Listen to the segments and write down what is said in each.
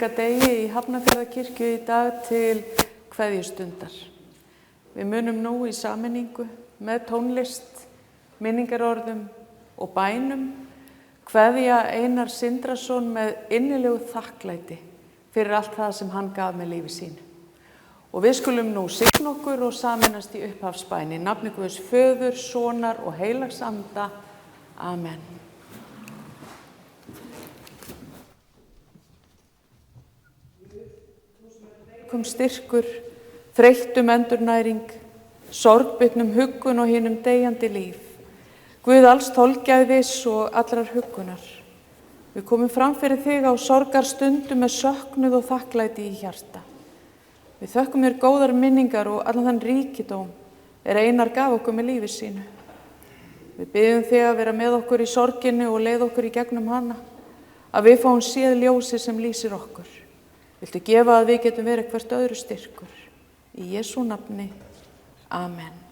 degi í Hafnarfjarðarkirkju í dag til kveðjustundar. Við munum nú í sameiningu með tónlist, minningarorðum og bænum kveðja Einar Sindrason með innilegu þakklæti fyrir allt það sem hann gaf með lífi sínu. Og við skulum nú signa okkur og sameinast í upphafsbæn í nafni Guðs Föður, Sonar og Heilags Anda. Amen. Veikum styrkur, þreyttum endurnæring, sorgbitnum huggun og hinum deyjandi líf. Guð alls þolgæðis og allrar huggunar. Við komum fram fyrir þig á sorgarstundum með söknuð og þakklæti í hjarta. Við þökkum þér góðar minningar og allan þann ríkidóm Einar gaf okkur með lífi sínu. Við biðjum þig að vera með okkur í sorginni og leið okkur í gegnum hana, að við fáum séð ljósið sem lýsir okkur. Viltu gefa að við getum verið hvert öðru styrkur. Í Jesú nafni. Amen.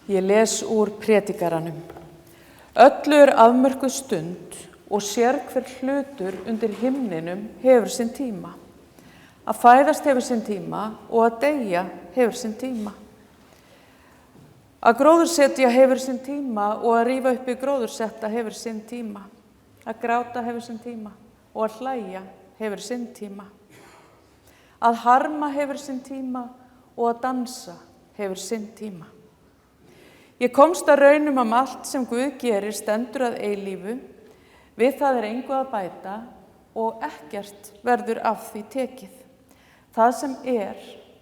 Ég les úr prédikaranum. Öllu afmörkuð stund og sérhver hlutur undir himninum hefur sinn tíma. Að fæðast hefur sinn tíma og að deyja hefur sinn tíma. Að gróðursetja hefur sinn tíma og að rífa upp í gróðursetta hefur sinn tíma. Að gráta hefur sinn tíma og að hlæja hefur sinn tíma. Að harma hefur sinn tíma og að dansa hefur sinn tíma. Ég komst að raunum allt sem Guð gerir stendur að eilífu, við það engu að bæta og ekkert verður af því tekið. Það sem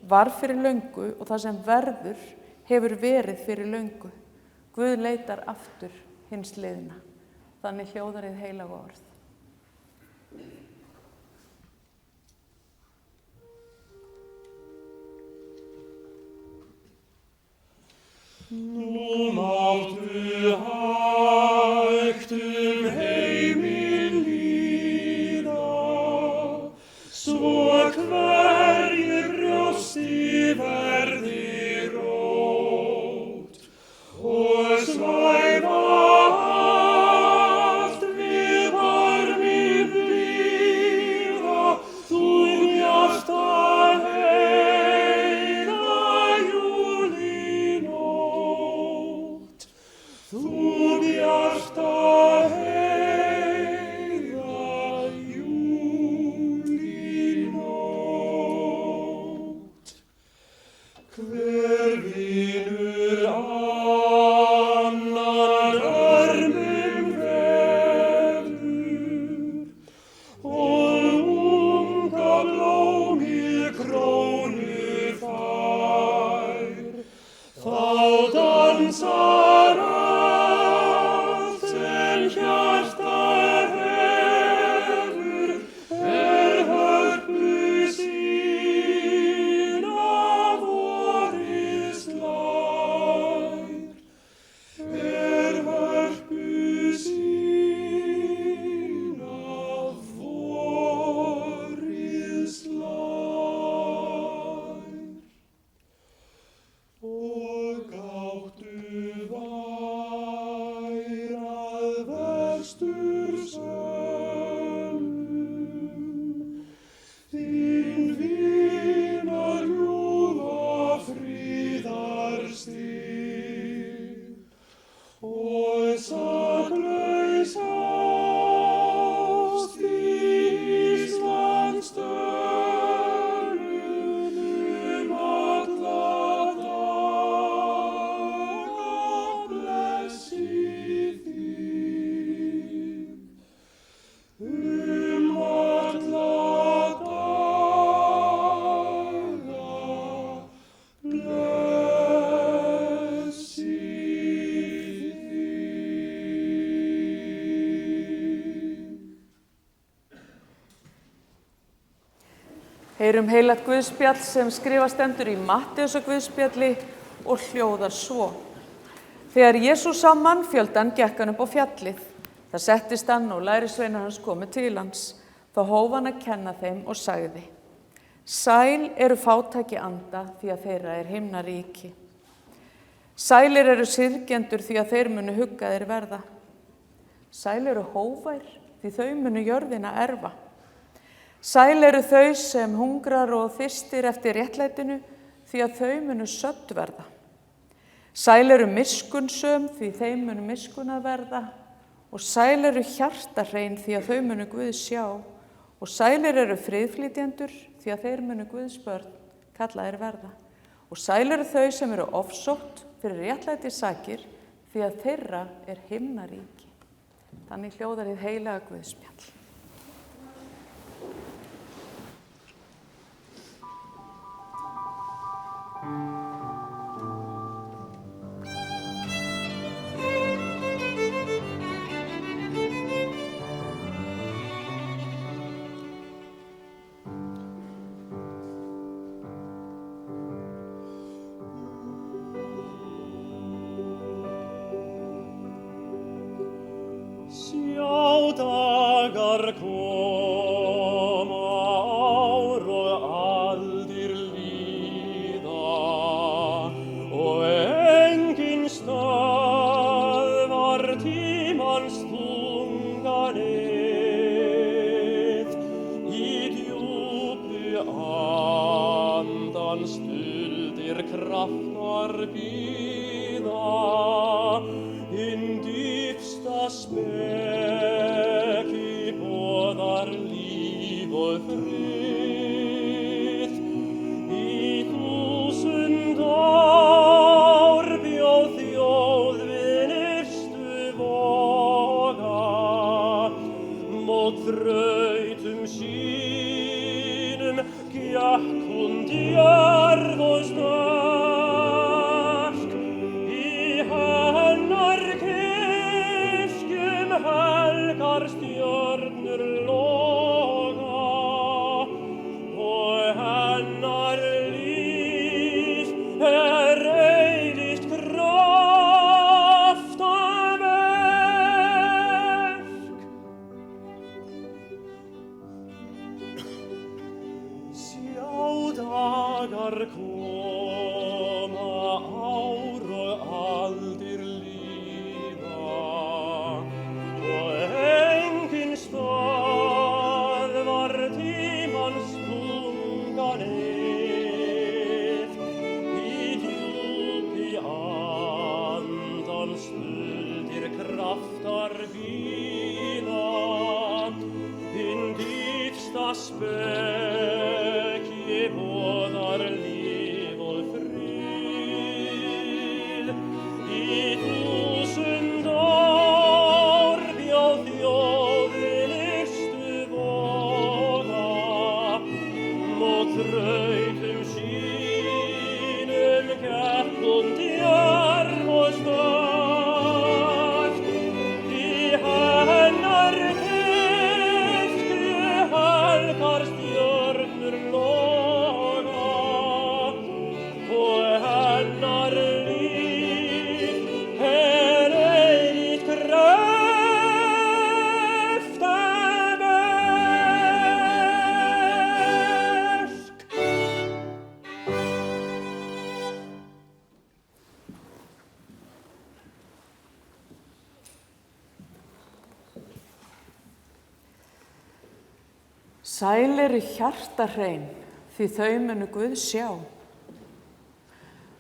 var fyrir löngu og það sem verður hefur verið fyrir löngu. Guð leitar aftur hins liðna. Þannig hljóðar hið heilaga orð. Nú máttu hægt heiminn líða, svo hverju brjósti verði rót, og svæfa allt við armi blíða, þú bjarta Heyrum heilagt Guðspjall sem skrifa stendur í Matteusar Guðspjalli og hljóðar svo. Þegar Jesús sá mannfjöldan gekk hann upp á fjallið. Það settist hann og lærisveinar hans komu til hans. Þá hóf hann að kenna þeim og sagði: Sæl eru fátæki anda því að þeirra er himnaríki. Sælir eru syrgjendur því að þeir munu huggaðir verða. Sæl eru hófær því þau munu jörðina erfa. Sæl eru þau sem hungrar og þyrstir eftir réttlætinu því að þau munu södd verða. Sæl eru miskunnsöm því þeim munu miskunnað verða. Og sæl eru hjartahrein því að þau munu Guð sjá. Og sælir eru friðflytjendur því að þeir munu Guðs börn kallaðir verða. Og sæl eru þau sem eru ofsótt fyrir réttlæti sakir því að þeirra er himnaríki. Þannig hljóðar hið heilaga Guðspjall. Sjá dagar koma, ár og aldir líða, og enginn stöðvar tímans þunga nið. Í djúpi andans stuldir kraftar bíða, hinn dýpsta speki boðar líf og frið. Í 1000 ár bjóð þjóð við nyrstu voga, mót þrautum sínum gekk hún djarf Sæl eru hjartahrein, því þau munu Guð sjá.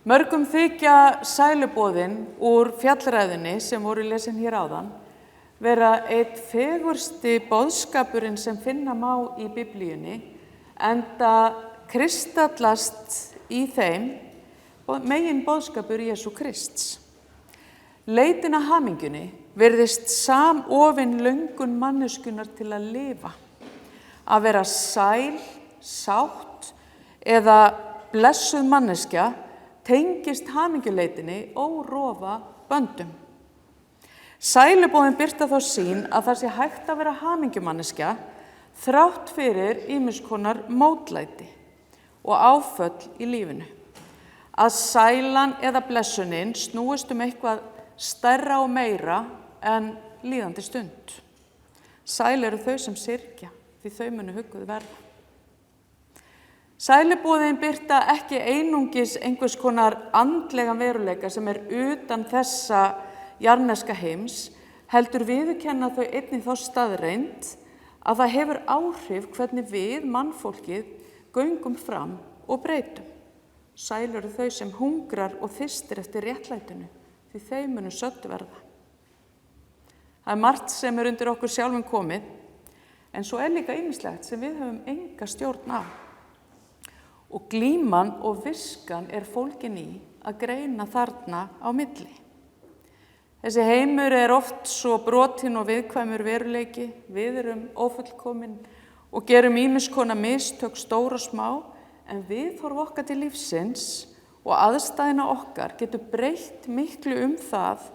Mörgum þykja sæluboðin úr fjallræðunni sem voru lesin hér áðan vera einn fegursti boðskapurinn sem finna má í Biblíunni, enda kristallast í þeim megin boðskapur Jesú Krists. Leitin að hamingjunni virðist samofin löngun manneskjunnar til að lifa, að vera sæl, sátt eða blessuð manneskja tengist hamingjuleitinni órofa böndum. Sæluboðin birta þá sýn að það sé hægt að vera hamingjumanneskja þrátt fyrir ýmiss konar mótlæti og áföll í lífinu. Að sælan eða blessunin snúist eitthvað stærra og meira en líðandi stund. Sæl eru þau sem syrgja, því þau munu hugguð verða. Sæluboðin birta ekki einungis einhvers konar andlegan veruleika sem utan þessa jarðneska heims, heldur viðurkenna þau einnig þá staðreynd að það hefur áhrif hvernig við, mannfólkið, göngum fram og breytum. Sæl eru þau sem hungrar og þyrstir eftir réttlætinu, því þau munu södd verða. Það margt sem undir okkur sjálfum komið, en svo líka ýmislegt sem við höfum enga stjórn á. Og glíman og viskan fólgin í að greina þarna á milli. Þessi heimur oft svo brotinn og viðkvæmur veruleiki, við erum ófullkomin og gerum ýmiss konar mistök stór og smá, en viðhorf okkar til lífsins og aðstæðina okkar getur breytt miklu það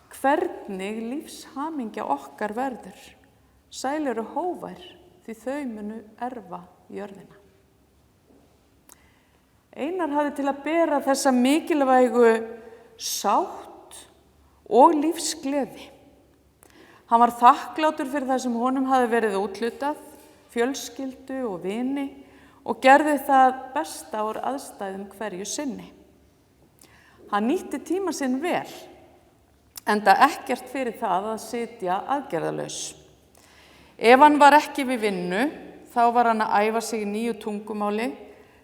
hvernig lífshamingja okkar verður. Sæl eru hógvær, því þau munu erfa jörðina. Einar hafði til að bera þessa mikilvægu sátt og lífsgleði. Hann var þakklátur fyrir það sem honum hafði verið úthlutað, fjölskyldu og vini, og gerði það besta úr aðstæðum hverju sinni. Hann nýtti tíma sinn vel, enda ekkert fyrir það að sitja aðgerðalaus. Ef hann var ekki við vinnu, þá var hann að æfa sig í nýju tungumáli,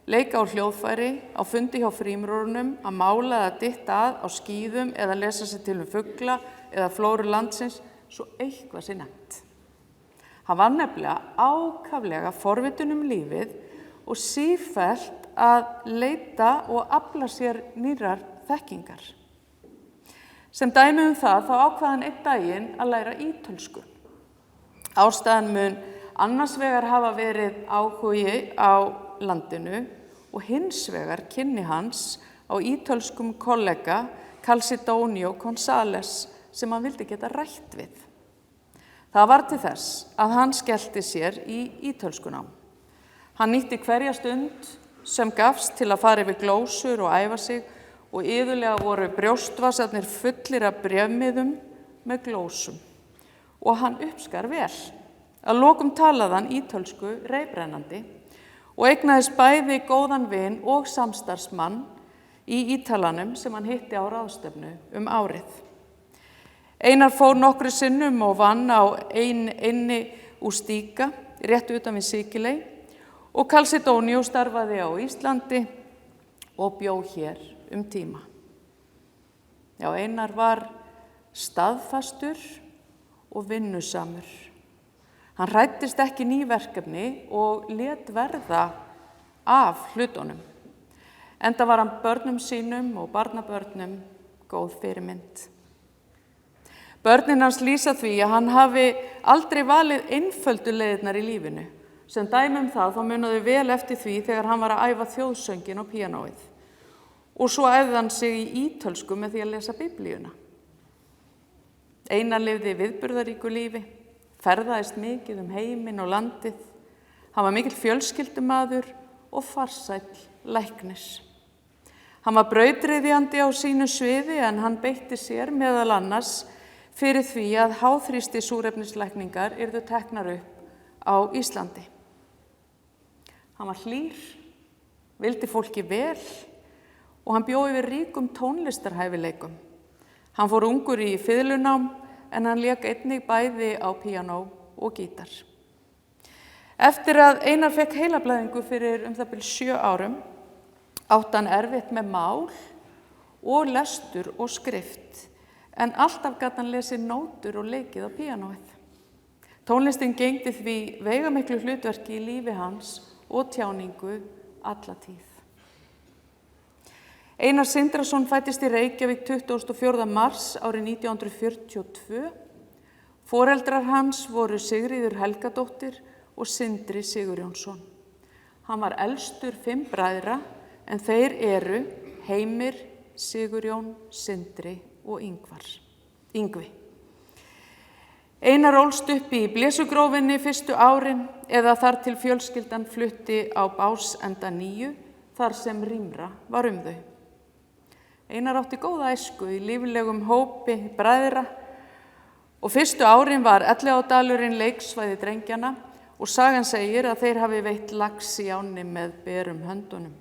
leika á hljóðfæri, á fundi hjá frímúrunum, að mála eða dytta á skíðum eða lesa sér til fugla eða flóru landsins, svo eitthvað sé nefnt. Hann var nefnilega ákaflega forvitinn lífið og sífellt að leita og afla sér nýrrar þekkingar. Sem dæmi það, þá ákvað hann einn daginn að læra ítölsku. Ástæðan mun annars vegar hafa verið áhugi á landinu og hins vegar kynni hans á ítölskum kollega Calcedonio González sem hann vildi geta rætt við. Það var til þess að hann skellti sér í ítölskunám. Hann nýtti hverja stund sem gafst til að fara yfir glósur og æfa sig og iðulega voru brjóstvasarnir fullir af bréfmiðum með glósum. Og hann uppskar vel. Að lokum talaði hann ítölsku reiprennandi og eignaðist bæði góðan vin og samstarfsmann í Ítalanum sem hann hitti á ráðstefnu árið. Einar fór nokkru sinnum og vann á einni úr Stíka, rétt utan við Sikiley, og Calcedonio starfaði á Íslandi og bjó hér tíma. Já, Einar var staðfastur og vinnusamur. Hann hræddist ekki ný verkefni og lét verða af hlutunum. Enda var hann börnum sínum og barnabörnum góð fyrirmynd. Börnin hans lýsa því að hann hafi aldrei valið einföldu leiðirnar í lífinu. Sem dæmi það, þá munaði vel eftir því þegar hann var að æfa þjóðsöngin og píanóið. Og svo æfði hann sig í ítölsku með því að lesa Biblíuna. Einar lifði viðburðaríku lífi, ferðaðist mikið heiminn og landið. Hann var mikill fjölskyldumaður og farsæll læknis. Hann var brautryðjandi á sínu sviði en hann beitti sér meðal annars fyrir því að háþrýsti súrefnislækningar yrðu teknar upp á Íslandi. Hann var hlýr, vildi fólki vel og hann bjó yfir ríkum tónlistarhæfileikum. Hann fór ungur í fiðlunám en hann lék einnig bæði á píanó og gítar. Eftir að Einar fekk heilablæðingu fyrir það bil 7 árum, átti hann erfitt með mál og lestur og skrift, en alltaf gat hann lesið nótur og leikið á píanóið. Tónlistin gegndi því veigamiklu hlutverki í lífi hans og tjáningu alla tíð. Einar Sindrason fæddist í Reykjavík 24. mars árið 1942. Foreldrar hans voru Sigríður Helgadóttir og Sindri Sigurjónsson. Hann var elstur 5 bræðra, en þeir eru Heimir, Sigurjón, Sindri og Yngvi. Einar ólst upp í Blesugrófinni fyrstu árin eða þar til fjölskyldan flutti á Básenda 9, þar sem rýmra var þau. Einar átti góða æsku í líflegum hópi bræðra og fyrstu árin var Elliðaárdalurinn leiksvæði drengjana og sagan segir að þeir hafi veitt lax í ánni með berum höndunum.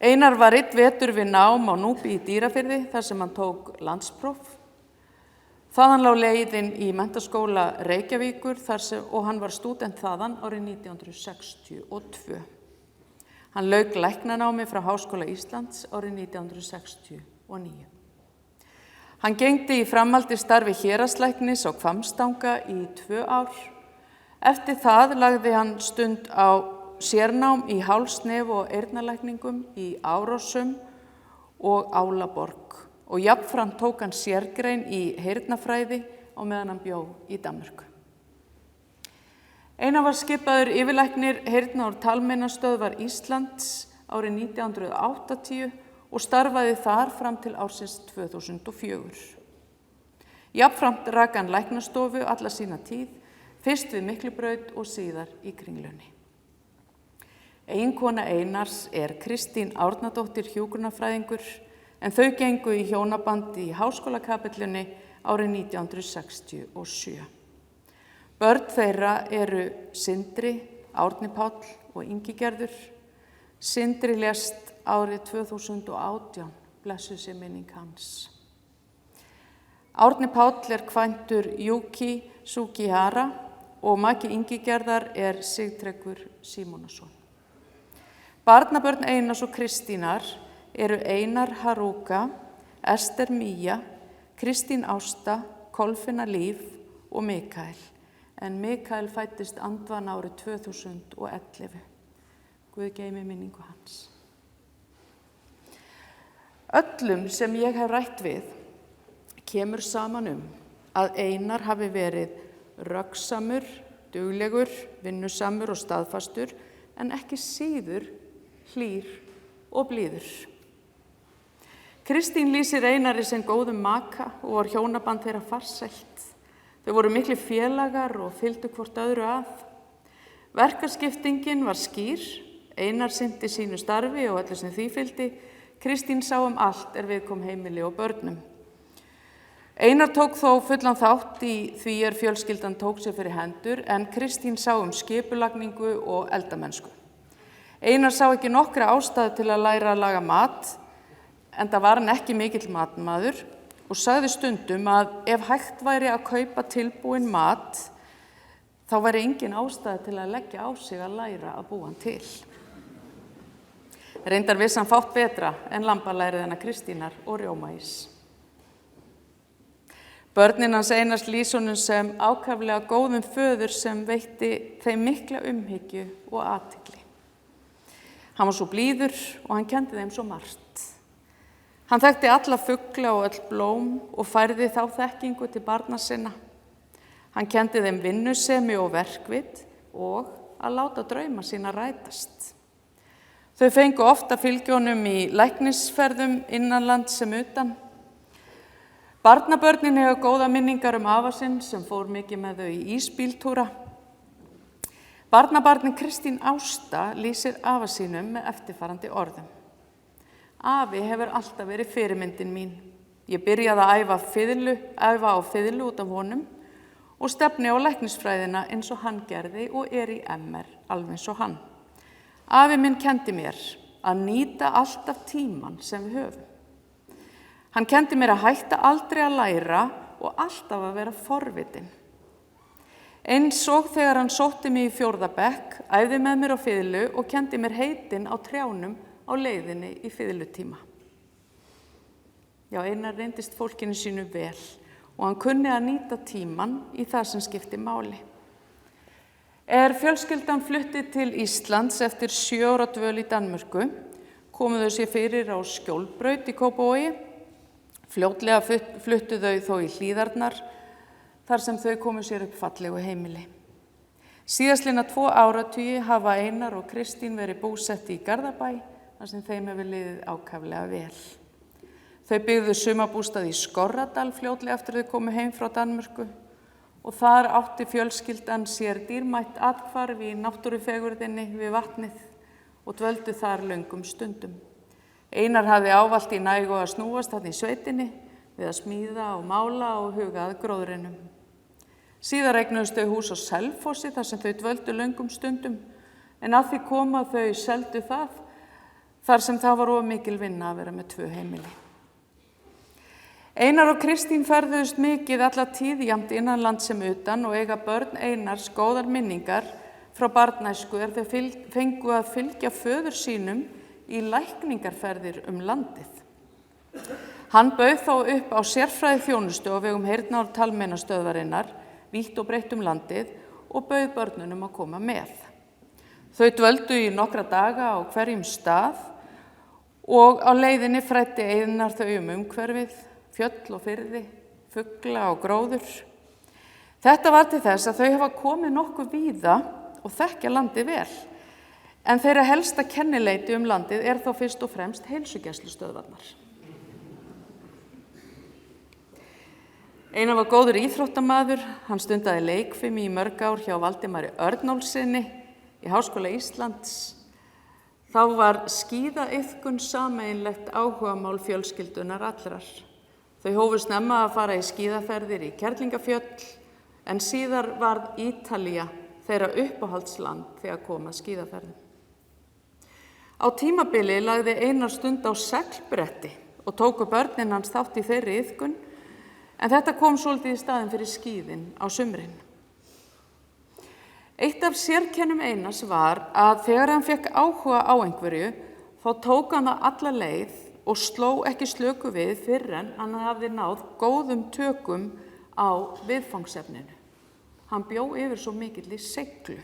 Einar var einn vetur við nám á Núpi í Dýrafirði þar sem hann tók landspróf. Þaðan lá leiðin í Menntaskóla Reykjavíkur og hann var stúdent þaðan árið 1962. Hann lauk læknanámi frá Háskóla Íslands árið 1969. Hann gegndi í framhaldi starfi héraðslæknis á Hvammstanga í 2 ár. Eftir það lagði hann stund á sérnám í háls-, nef- og eyrnalækningum í Árósum og Álaborg og jafnframt tók hann sérgrein í heyrnafræði á meðan hann bjó í Danmörku. Einar var skipaður yfirlæknir heyrna- og talmeinastöðvar Íslands árið 1980 og starfaði þar fram til ársins 2004. Jafnframt rak hann læknastofu alla sína tíð, fyrst við Miklubraut og síðar í Kringlunni. Eiginkona Einars er Kristín Árnadóttir hjúkrunarfræðingur, en þau gengu í hjónabandi í Háskólakapellunni árið 1967. Börn þeirra eru Sindri, Árni Páll og Ingigerður. Sindri lést árið 2018, blessuð sé minning hans. Árni Páll er kvæntur Yuki Sugihara og maki Ingigerðar er Sigtryggur Símonarson. Barnabörn Einars og Kristínar eru Einar Haruka, Ester Mía, Kristín Ásta, Kolfinna Líf og Mikael. En Mikael fæddist andvana árið 2011. Guð geymi minningu hans. Öllum sem ég hef rætt við kemur saman að Einar hafi verið röggsamur, duglegur, vinnusamur og staðfastur, en ekki síður hlýr og blíður. Kristín lýsir Einari sem góðum maka og var hjónaband þeirra farsælt. Þau voru miklir félagar og fylgdu hvort öðru að. Verkaskiptingin var skýr, Einar sinnti sínu starfi og öllu sem því fylgdi. Kristín sá allt viðkom heimili og börnum. Einar tók þó fullan þátt í því fjölskyldan tók sér fyrir hendur, en Kristín sá skipulagningu og eldamennsku. Einar sá ekki nokkra ástæðu til að læra að laga mat, enda var hann ekki mikill matmaður og sagði stundum að ef hægt væri að kaupa tilbúinn mat, þá væri engin ástæða til að leggja á sig að læra að búa hann til. Reyndar vissi hann fátt betra en lambalærið hennar Kristínar og rjómaís. Börnin hans Einars lýsa honum sem ákaflega góðum föður sem veitti þeim mikla umhyggju og athygli. Hann var svo blíður og hann kenndi þeim svo margt. Hann þekkti alla fugla og öll blóm og færði þá þekkingu til barna sinna. Hann kenndi þeim vinnusemi og verkvit og að láta drauma sína rætast. Þau fengu ofta fylgja honum í læknisferðum innanlands sem utan. Barnabörnin eiga góða minningar afa sinn sem fór mikið með þau í ísbíltúra. Barnabarnin Kristín Ásta lýsir afa sínum með eftirfarandi orðum. Afi hefur alltaf verið fyrirmyndin mín. Ég byrjaði að æfa á fiðlu út af honum og stefni á læknisfræðina eins og hann gerði og í MR alveg eins og hann. Afi minn kendi mér að nýta alltaf tímann sem við höfum. Hann kendi mér að hætta aldrei að læra og alltaf að vera forvitin. Eins og þegar hann sótti mig í 4. bekk, æfði með mér á fiðlu og kenndi mér heitin á trjánum á leiðinni í fiðlutíma. Já, Einar reyndist fólkinu sínu vel og hann kunni að nýta tíman í það sem skipti máli. Fjölskyldan flutti til Íslands eftir 7 ára dvöl í Danmörku, komu þau sér fyrir á Skjólbraut í Kópavogi. Fljótlega fluttu þau þó í Hlíðarnar, þar sem þau komu sér upp fallegu heimili. Síðastliðna 2 áratugi hafa Einar og Kristín verið búsett í Garðabæ, þar sem þeim hefur liðið ákaflega vel. Þau byggðu sumarbústað í Skorradal fljótlega eftir þau komu heim frá Danmörku og þar átti fjölskyldan sér dýrmætt athvarf í náttúrufegurðinni við vatnið og dvöldu þar löngum stundum. Einar hafði ávallt í nægu að snúast þarna í sveitinni við að smíða og mála og huga að gróðrinum. Síðar eignuðust þau hús á Selfossi þar sem þau dvöldu löngum stundum, en að því kom að þau seldu það þar sem það var of mikil vinna að vera með 2 heimili. Einar og Kristín ferðuðust mikið alla tíð jafnt innan land sem utan og eiga börn Einars góðar minningar frá barnæsku þau fengu að fylgja föður sínum í lækningarferðir landið. Hann bauð þó upp á sérfræði þjónustu á vegum heyrnar- og talmeinastöðvarinnar vítt og breitt landið og bauð börnunum að koma með. Þau dvöldu í nokkra daga á hverjum stað og á leiðinni fræddi Einar þau umhverfið, fjöll og firði, fugla og gróður. Þetta var til þess að þau hafa komið nokkuð víða og þekkja landið vel, en þeirra helsta kennileiti landið þó fyrst og fremst heilsugæslustöðvarnar. Einar var góður íþróttamaður, hann stundaði leikfimi í mörg ár hjá Valdimari Örnólfssyni í Háskóla Íslands. Þá var skíðaiðkun sameiginlegt áhugamál fjölskyldunar allrar. Þau hófu snemma að fara í skíðaferðir í Kerlingafjöll, en síðar varð Ítalía þeirra uppáhaldsland þegar kom að skíðaferðum. Á tímabili lagði Einar stund á seglbretti og tóku börnin hans þátt í þeirri iðkun, en þetta kom svolítið í staðinn fyrir skíðin á sumrin. Eitt af sérkennum Einars var að þegar hann fekk áhuga á einhverju, þá tók hann það alla leið og sló ekki slöku við fyrr en hann hafði náð góðum tökum á viðfangsefninu. Hann bjó yfir svo mikilli seiglu.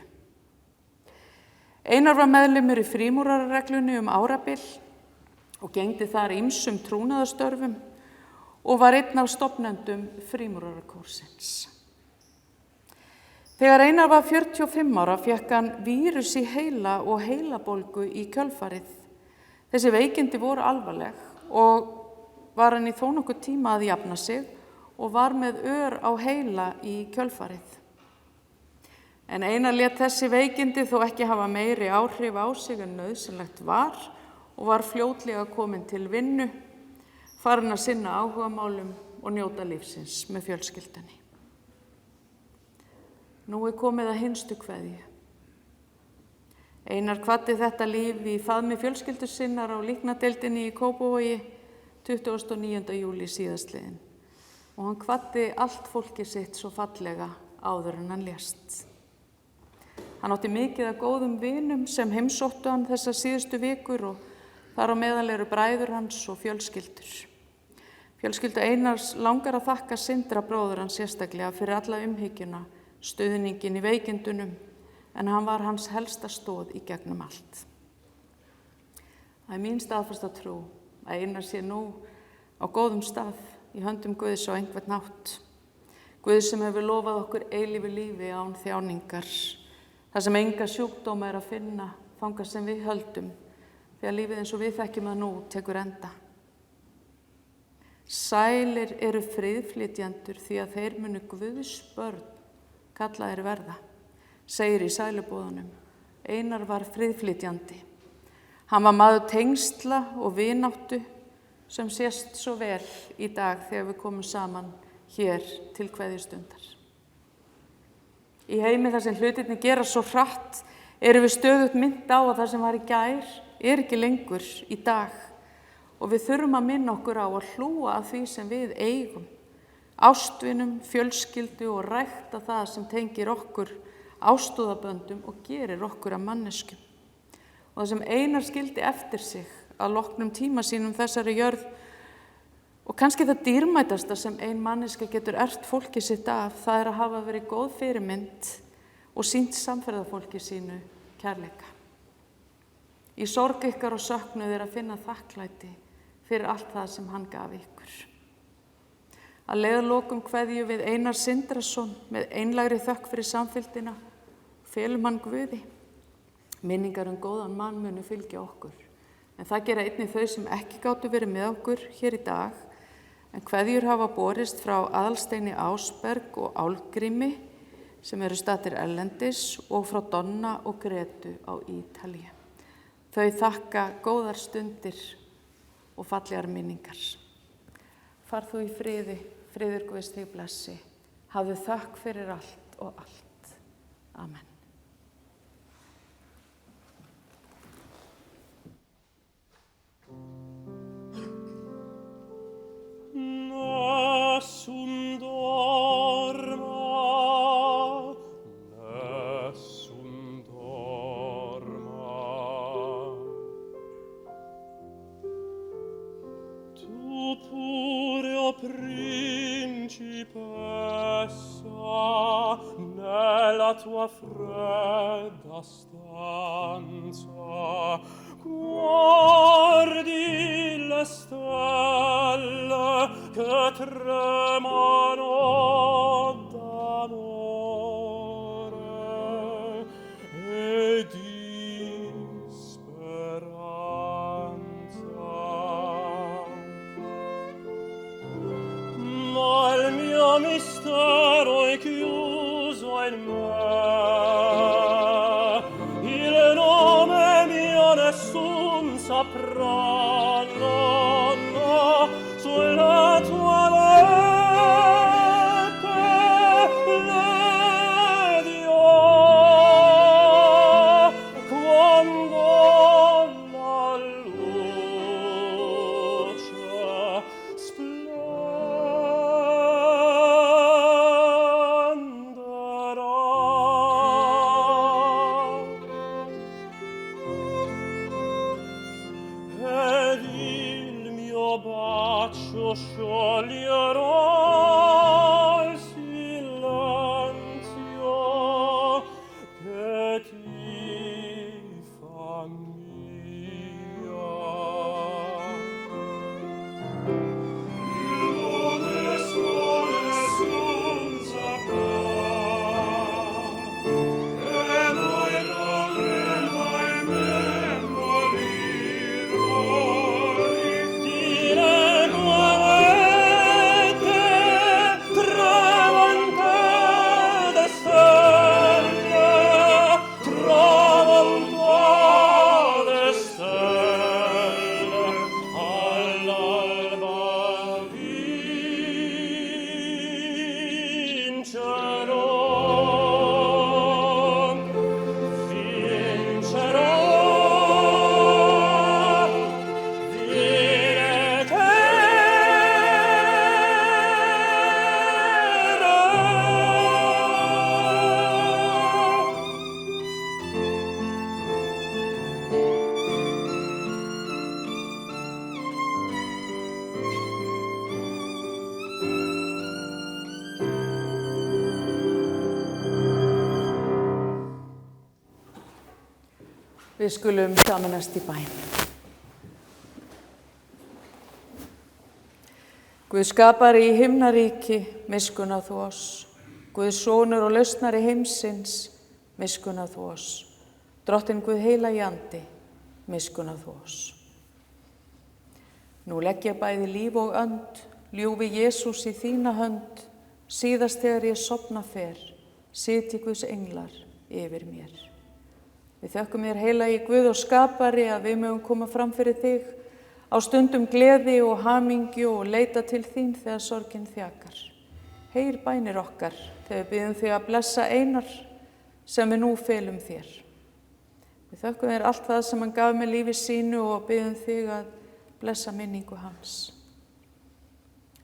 Einar var meðlimur í frímúrarareglunni árabil og gegndi þar ýmsum trúnaðarstörfum og var einn af stofnendum frímúrarakórsins. Þegar Einar var 45 ára fékk hann vírus í heila og heilabólgu í kjölfarið. Þessi veikindi voru alvarleg og var hann í þó nokkuð tíma að jafna sig og var með ör á heila í kjölfarið. En Einar lét þessi veikindi þó ekki hafa meiri áhrif á sig en nauðsynlegt var og var fljótlega kominn til vinnu, farinn að sinna áhugamálum og njóta lífsins með fjölskyldunni. Nú komið að hinstu kveðju. Einar kvaddi þetta líf í faðmi fjölskyldu sinnar á líknadeildinni í Kópavogi 29. júlí síðastliðinn og hann kvaddi allt fólkið sitt svo fallega áður en hann lést. Hann átti mikið af góðum vinum sem heimsóttu hann þessar síðustu vikur og þar á meðal eru bræður hans og fjölskyldur. Fjölskyldu Einars langar að þakka Sindra bróður hans sérstaklega fyrir alla umhyggjuna, stuðningin í veikindunum, en hann var hans helsta stoð í gegnum allt. Það mín staðfasta trú að Einar sé nú á góðum stað í höndum Guðs á einhvern hátt. Guð sem hefur lofað okkur eilífu lífi án þjáningar, þar sem enga sjúkdóma að finna, þangað sem við höldum, þegar lífið eins og við þekkjum það nú tekur enda. Sælir eru friðflytjendur því að þeir munu Guðs börn kallaðir verða, segir í sælubúðunum. Einar var friðflytjandi. Hann var maður tengsla og vináttu sem sést svo vel í dag þegar við komum saman hér til kveðjustundar. Í heimi þar sem hlutirnir gera svo hratt erum við stöðugt minnt á að það sem var í gær ekki lengur í dag og við þurfum að minna okkur á að hlúa að því sem við eigum, ástvinum, fjölskyldu og rækta það sem tengir okkur ástúðaböndum og gerir okkur að manneskjum. Og það sem Einar skildi eftir sig að loknum tíma sínum þessari jörð og kannski það dýrmætasta sem ein manneska getur erft fólki sitt af, það er að hafa verið góð fyrirmynd og sýnt samferðafólki sínu kærleika. Í sorg ykkar og söknuð er að finna þakklæti fyrir allt það sem hann gaf ykkur. Að leiðarlokum kveðju við Einar Sindrason með einlægri þökk fyrir samfylgdina, felum hann Guði. Minningar góðan mann munu fylgja okkur, en það gera einnig þau sem ekki gátu verið með okkur hér í dag, en kveðjur hafa borist frá Aðalsteini Ásberg og Álgrími sem eru staddir erlendis og frá Donna og Gretu á Ítalíu. Þau þakka góðar stundir og fallegar minningar. Far þú í friði, friður Guðs þig blessi. Hafðu þökk fyrir allt og allt. Amen. Nessun dorma, tu pure, o principessa, nella tua fredda stanza, guardi le stelle che tremano d'amore e di speranza. Ma il mio mistero è chiuso in me, il nome mio nessun saprà, no, no, sulla tua lette le dirò quando la luce ed il mio bacio scioglierò il silenzio che ti fa mia. Il nome solo nessun saprà, e noi dovremmo ahimè morire. Ti leggo avete tramontate stelle, tramontate stelle, all'alba Við skulum sameinast í bæn. Guð skapari í himnaríki, miskunna þú oss. Guð sonur og lausnari heimsins, miskunna þú oss. Drottinn Guð heilagi andi, miskunna þú oss. Nú legg ég bæði líf og önd, ljúfi Jesús í þína hönd, síðast þegar ég sofna fer, sitji Guðs englar yfir mér. Við þökkum þér heilagi Guð og skapari að við mögum koma fram fyrir þig á stundum gleði og hamingju og leita til þín þegar sorgin þjakar. Heyr bænir okkar þegar við biðjum þig að blessa Einar sem við nú felum þér. Við þökkum þér allt það sem hann gaf með lífi sínu og biðjum þig að blessa minningu hans.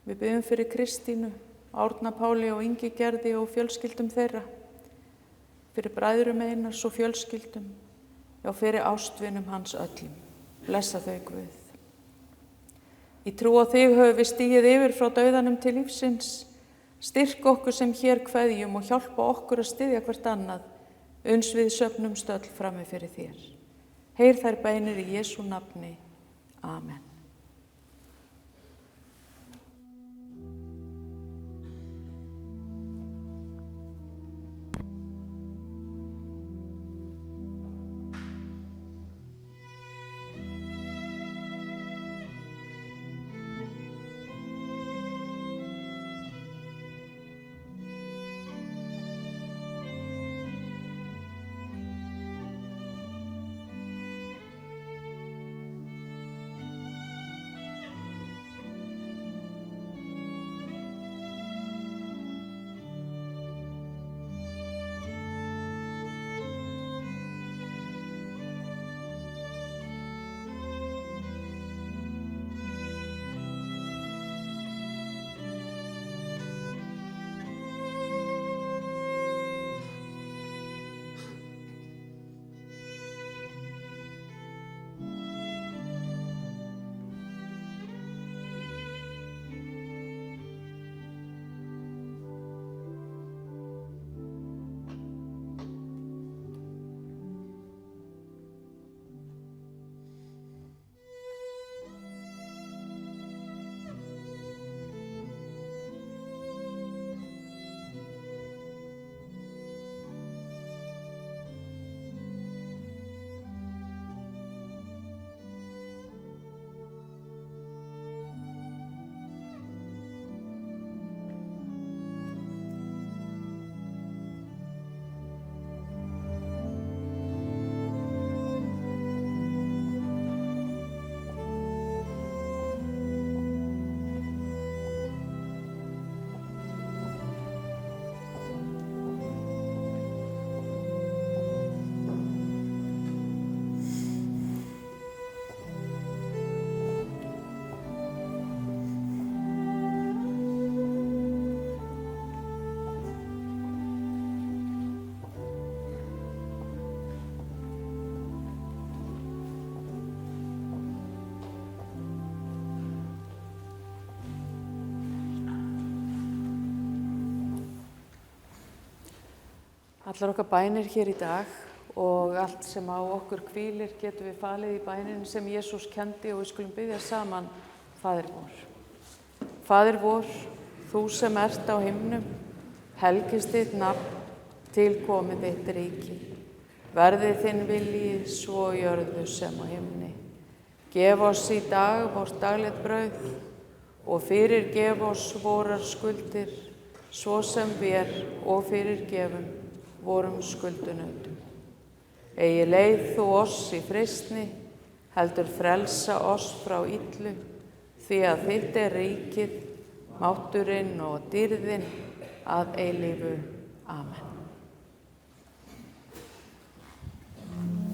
Við biðjum fyrir Kristínu, Árna Páli og Ingigerði og fjölskyldum þeirra, fyrir bræðrum Einars og fjölskyldum, já, fyrir ástvinum hans öllum. Blessa þau, Guð. Í trú á þig höfum við stigið yfir frá dauðanum til lífsins. Styrk okkur sem hér kveðjum og hjálpa okkur að styðja hvert annað, uns við söfnumst öll frammi fyrir þér. Heyr þær bænir í Jesú nafni. Amen. Allar okkar bænir hér í dag og allt sem á okkur hvílir getum við falið í bæninni sem Jesús kenndi og við skulum biðja saman. Faðir vor. Faðir vor, þú sem ert á himnum, helgist þitt nafn, tilkomið þitt ríki. Verði þinn vilji svo á jörðu sem á himni. Gef oss í dag vort daglegt brauð og fyrirgef oss vorar skuldir, svo sem við og fyrirgefum vorum skuldunautum. Eigi leið þú oss í freistni, heldur frelsa oss frá illu, því að þitt er ríkið, mátturinn og dýrðin að eilífu. Amen. Himnum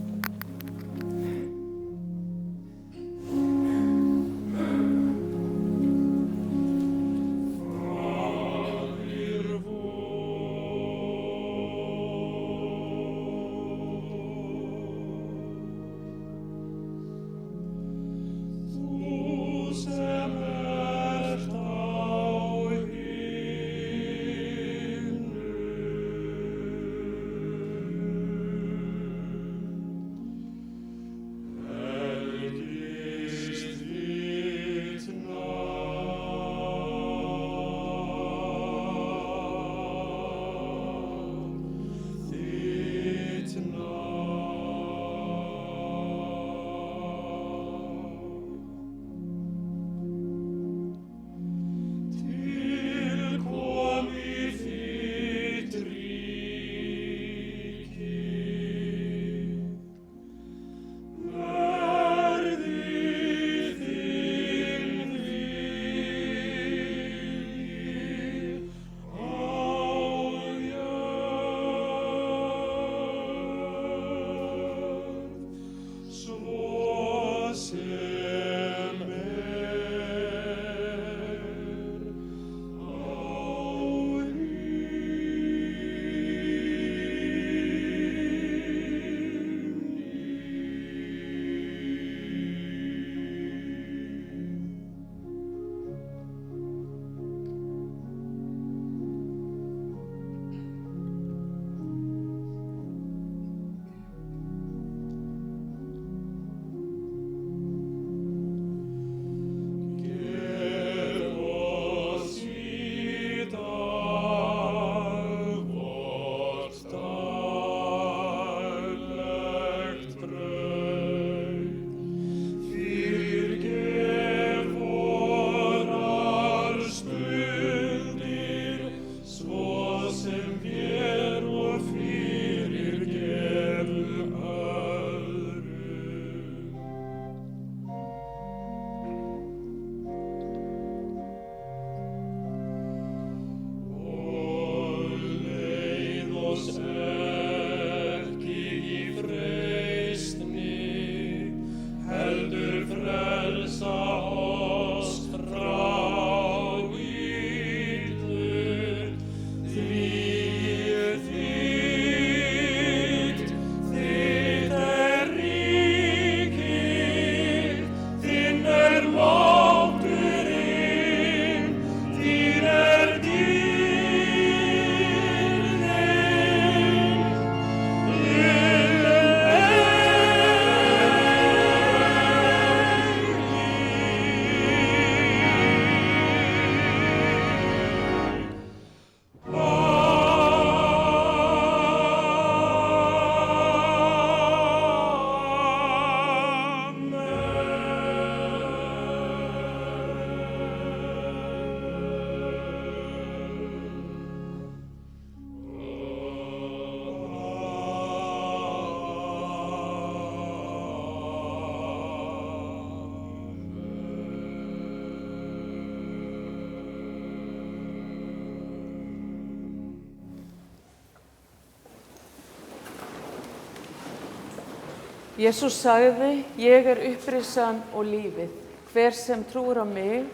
Jesús sagði, ég upprisan og lífið. Hver sem trúir á mig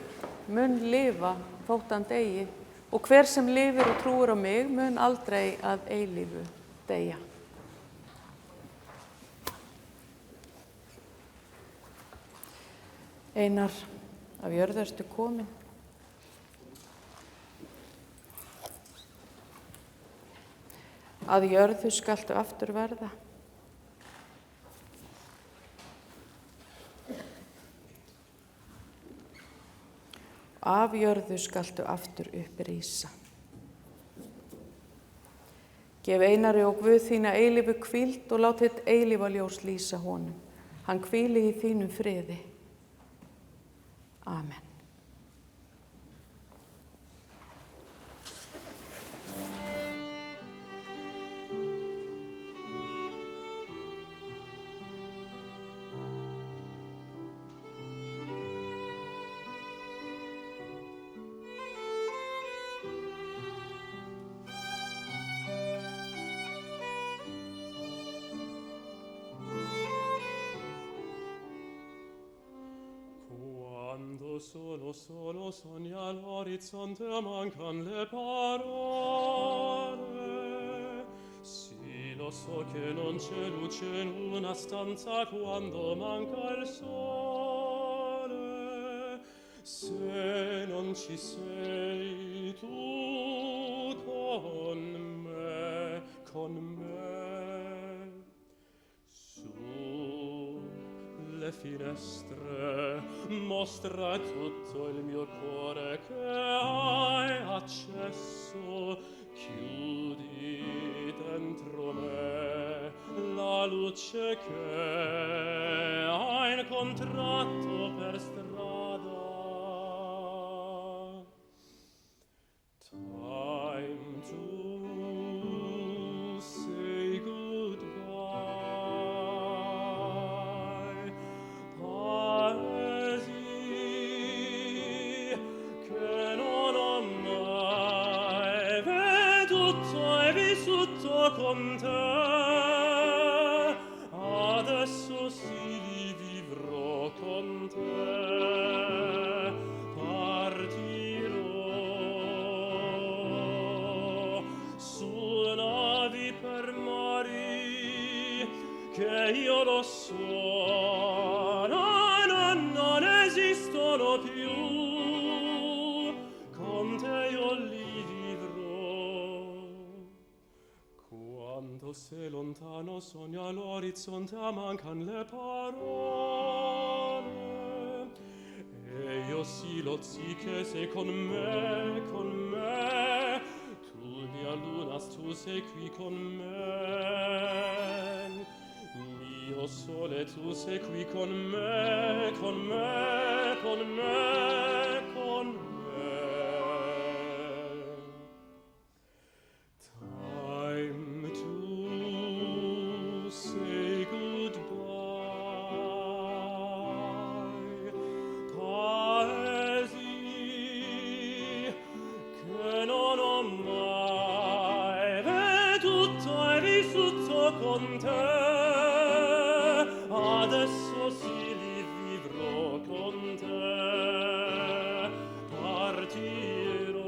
mun lifa þótt hann deyi og hver sem lifir og trúir á mig mun aldrei að eilífu deyja. Einar, af jörðu ertu komin. Að jörðu skaltu aftur verða. Af jörðu skaltu aftur upprísa. Gef Einari og Guð þína eilífu hvíld og lát þitt eilífa ljós lýsa honum. Hann hvíli í þínum friði. Amen. Solo sogna l'orizzonte, mancan le parole. Sì, lo so che non c'è luce in una stanza quando manca il sole. Se non ci sei tu con me, le finestre mostra tutto il mio cuore che hai accesso, chiudi dentro me la luce che hai incontrato per strada. Time to say goodbye. Paesi che non ho mai veduto e vissuto con te. Adesso sì li vivrò con te. Partirò su navi per mari che io lo so, non esistono più. Con te io li vivrò. Quando sei lontano sogna l'orizzonte, mancan le parole. E io sì lo sì che sei con me, con me. Tu mia luna, tu sei qui con me. Mio sole, tu sei qui con me, con me, con me, con me. Time to say goodbye. Paesi che non ho mai veduto e vissuto con te. Adesso sì li vivrò con te. Partirò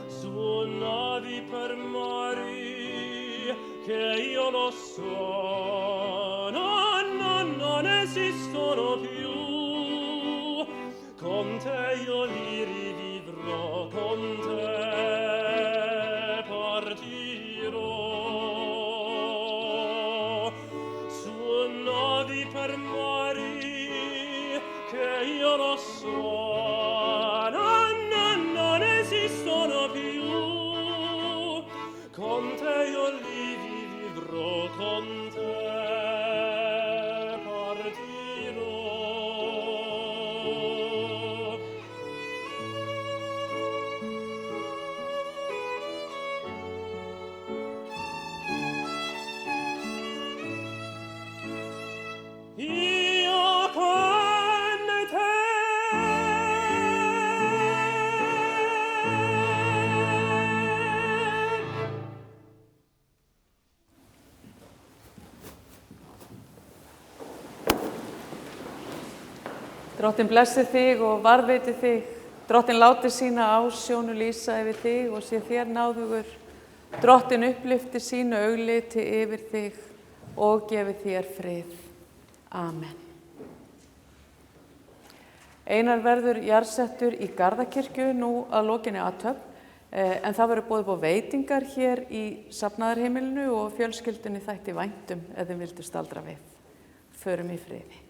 su navi per mari che io lo so, non esistono più. Con te io li rivivrò, con te partirò su navi per mari che io lo so, non esistono più. Con te io li vivrò, con te partirò. Io con te. Drottinn blessi þig og varðveiti þig. Drottinn láti sína ásjónu lýsa yfir þig og sé þér náðugur. Drottinn upplyfti sínu augliti yfir þig og gefi þér frið. Amen. Einar verður jarðsettur í Garðakirkju nú að lokinni athöfn, en það verður boðið upp á veitingar hér í safnaðarheimilinu og fjölskyldunni þætti væntum ef þið vildu staldra við. Förum í friði.